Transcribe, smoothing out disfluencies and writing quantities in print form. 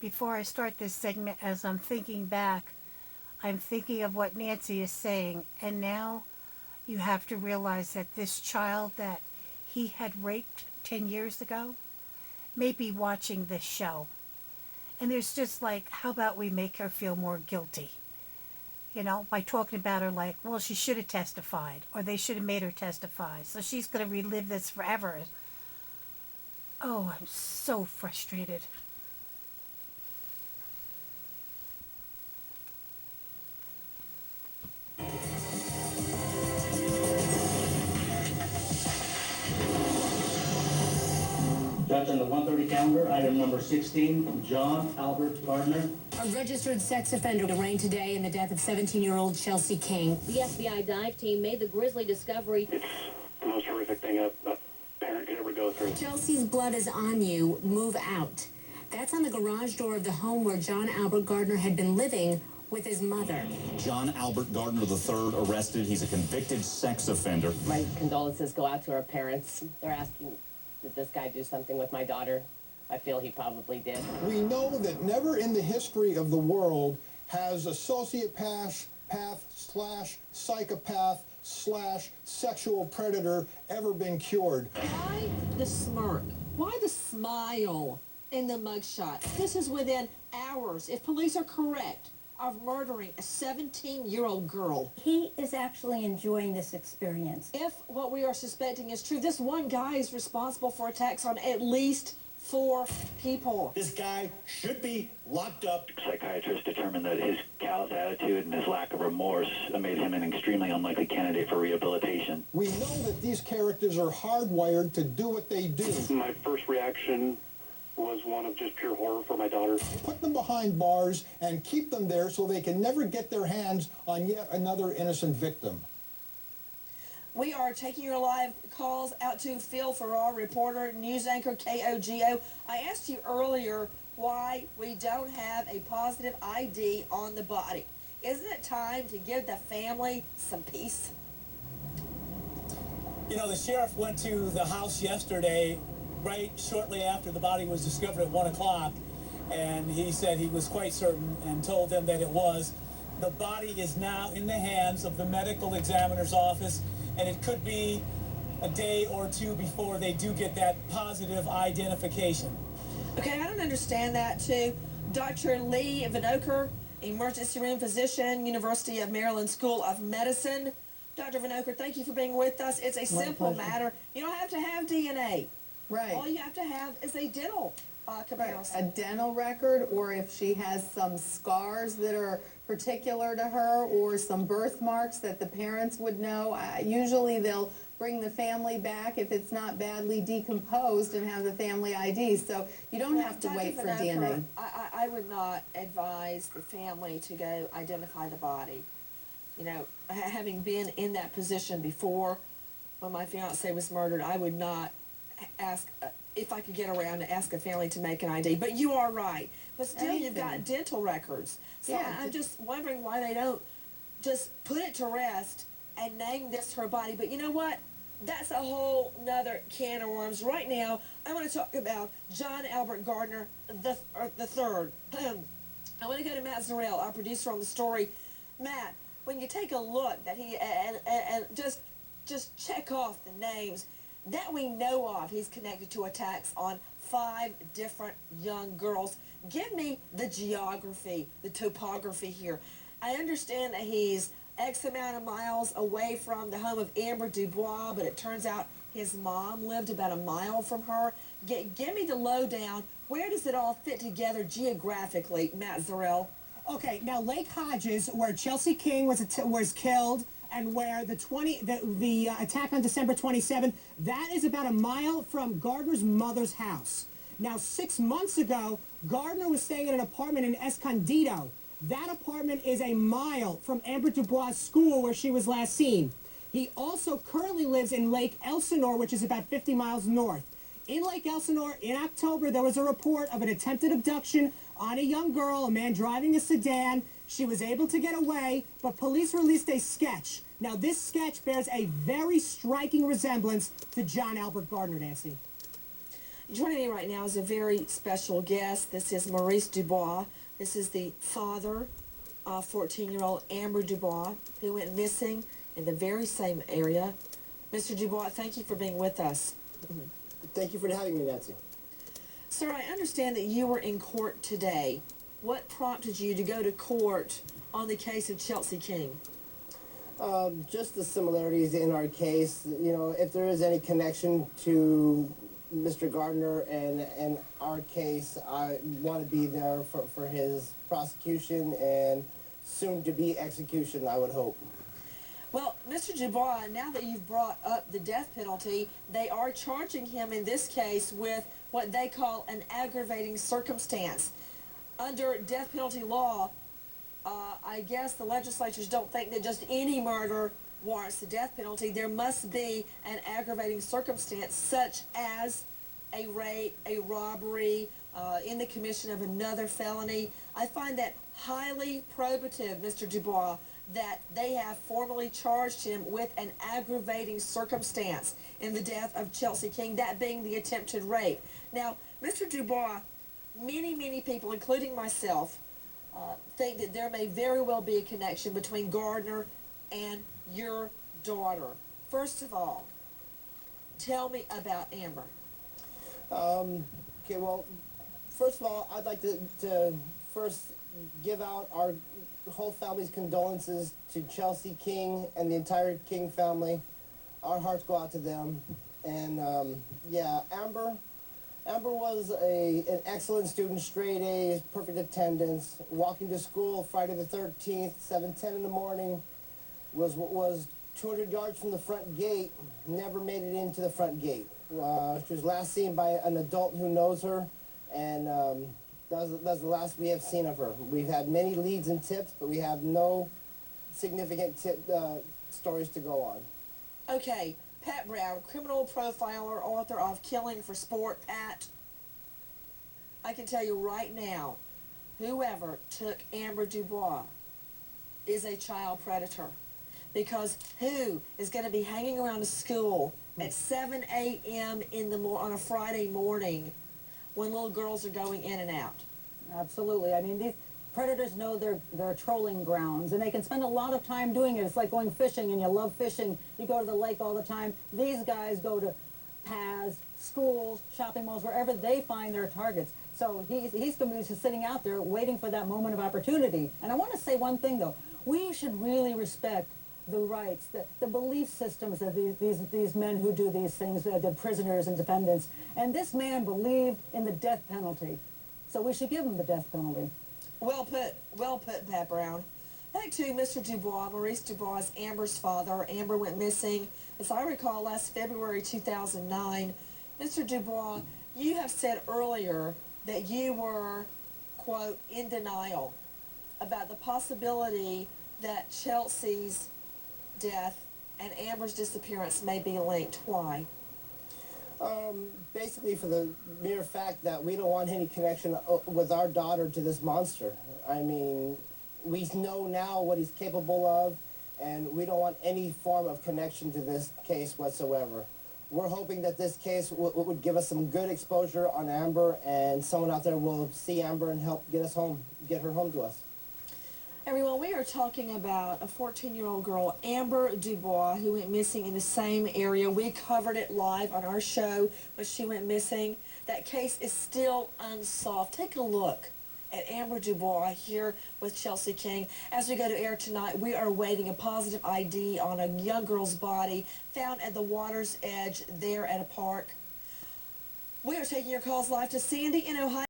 before I start this segment, as I'm thinking back, I'm thinking of what Nancy is saying, and now you have to realize that this child that he had raped 10 years ago may be watching this show. And there's just like, how about we make her feel more guilty? You know, by talking about her like, well, she should have testified, or they should have made her testify. So she's going to relive this forever. Oh, I'm so frustrated. Judge, on the 1:30 calendar, item number 16, John Albert Gardner. A registered sex offender arraigned today in the death of 17-year-old Chelsea King. The FBI dive team made the grisly discovery. It's the most horrific thing a parent could ever go through. Chelsea's blood is on you. Move out. That's on the garage door of the home where John Albert Gardner had been living with his mother. John Albert Gardner III arrested. He's a convicted sex offender. My condolences go out to our parents. They're asking, did this guy do something with my daughter? I feel he probably did. We know that never in the history of the world has a sociopath slash psychopath slash sexual predator ever been cured. Why the smirk? Why the smile in the mugshot? This is within hours, if police are correct, of murdering a 17-year-old girl. He is actually enjoying this experience. If what we are suspecting is true, this one guy is responsible for attacks on at least 4 people. This guy should be locked up. Psychiatrists determined that his callous attitude and his lack of remorse made him an extremely unlikely candidate for rehabilitation. We know that these characters are hardwired to do what they do. My first reaction was one of just pure horror for my daughter. Put them behind bars and keep them there so they can never get their hands on yet another innocent victim. We are taking your live calls out to Phil Farrar, reporter, news anchor, KOGO. I asked you earlier why we don't have a positive ID on the body. Isn't it time to give the family some peace? You know, the sheriff went to the house yesterday, right shortly after the body was discovered at 1 o'clock, and he said he was quite certain and told them that it was. The body is now in the hands of the medical examiner's office, and it could be a day or two before they do get that positive identification. Okay, I don't understand that too. Dr. Lee Vinokur, emergency room physician, University of Maryland School of Medicine. Dr. Vinokur, thank you for being with us. It's a simple matter. You don't have to have DNA. Right. All you have to have is a dental comparison. A dental record, or if she has some scars that are particular to her, or some birthmarks that the parents would know. Usually they'll bring the family back if it's not badly decomposed and have the family ID. So you don't have to wait for DNA. I would not advise the family to go identify the body. You know, having been in that position before when my fiance was murdered, I would not ask if I could get around to ask a family to make an ID. But you are right. But still, you've got dental records. So Yeah, I'm just wondering why they don't just put it to rest and name this her body. But you know what? That's a whole nother can of worms. Right now, I want to talk about John Albert Gardner the third. I want to go to Matt Zarrell, our producer on the story. Matt, when you take a look that he and just check off the names that we know of, he's connected to attacks on 5 different young girls. Give me the geography, the topography here. I understand that he's X amount of miles away from the home of Amber Dubois, but it turns out his mom lived about a mile from her. Give me the lowdown. Where does it all fit together geographically, Matt Zarrell? Okay, now Lake Hodges, where Chelsea King was killed, and where the attack on December 27th, that is about a mile from Gardner's mother's house. Now, 6 months ago, Gardner was staying in an apartment in Escondido. That apartment is a mile from Amber Dubois' school where she was last seen. He also currently lives in Lake Elsinore, which is about 50 miles north. In Lake Elsinore, in October, there was a report of an attempted abduction on a young girl, a man driving a sedan. She was able to get away, but police released a sketch. Now, this sketch bears a very striking resemblance to John Albert Gardner, Nancy. Joining me right now is a very special guest. This is Maurice Dubois. This is the father of 14-year-old Amber Dubois, who went missing in the very same area. Mr. Dubois, thank you for being with us. Thank you for having me, Nancy. Sir, I understand that you were in court today. What prompted you to go to court on the case of Chelsea King? Just the similarities in our case. You know, if there is any connection to Mr. Gardner and our case, I want to be there for his prosecution and soon-to-be execution, I would hope. Well, Mr. Dubois, now that you've brought up the death penalty, they are charging him in this case with what they call an aggravating circumstance. Under death penalty law, I guess the legislatures don't think that just any murder warrants the death penalty. There must be an aggravating circumstance such as a rape, a robbery, in the commission of another felony. I find that highly probative, Mr. Dubois, that they have formally charged him with an aggravating circumstance in the death of Chelsea King, that being the attempted rape. Now, Mr. Dubois, many people, including myself, think that there may very well be a connection between Gardner and your daughter. First of all, tell me about Amber. Okay, well, first of all, I'd like to first give out our whole family's condolences to Chelsea King and the entire King family. Our hearts go out to them. And yeah, Amber was an excellent student, straight A's, perfect attendance, walking to school Friday the 13th, 7:10 in the morning, was 200 yards from the front gate, never made it into the front gate. She was last seen by an adult who knows her, and that's the last we have seen of her. We've had many leads and tips, but we have no significant stories to go on. Okay, Pat Brown, criminal profiler, author of Killing for Sport. Pat, I can tell you right now, whoever took Amber Dubois is a child predator. Because who is going to be hanging around a school at 7 a.m. on a Friday morning when little girls are going in and out? Absolutely. I mean, these predators know their trolling grounds, and they can spend a lot of time doing it. It's like going fishing, and you love fishing. You go to the lake all the time. These guys go to paths, schools, shopping malls, wherever they find their targets. So he's going to be just sitting out there waiting for that moment of opportunity. And I want to say one thing, though. We should really respect the rights, the belief systems of these men who do these things, the prisoners and defendants. And this man believed in the death penalty. So we should give him the death penalty. Well put, Pat Brown. Back to Mr. Dubois, Maurice Dubois, Amber's father. Amber went missing, as I recall, last February 2009. Mr. Dubois, you have said earlier that you were, quote, in denial about the possibility that Chelsea's death and Amber's disappearance may be linked. Why? Basically for the mere fact that we don't want any connection with our daughter to this monster. I mean, we know now what he's capable of, and we don't want any form of connection to this case whatsoever. We're hoping that this case would give us some good exposure on Amber, and someone out there will see Amber and help get her home to us. Everyone, we are talking about a 14-year-old girl, Amber Dubois, who went missing in the same area. We covered it live on our show when she went missing. That case is still unsolved. Take a look at Amber Dubois here with Chelsea King. As we go to air tonight, we are awaiting a positive ID on a young girl's body found at the water's edge there at a park. We are taking your calls live to Sandy in Ohio.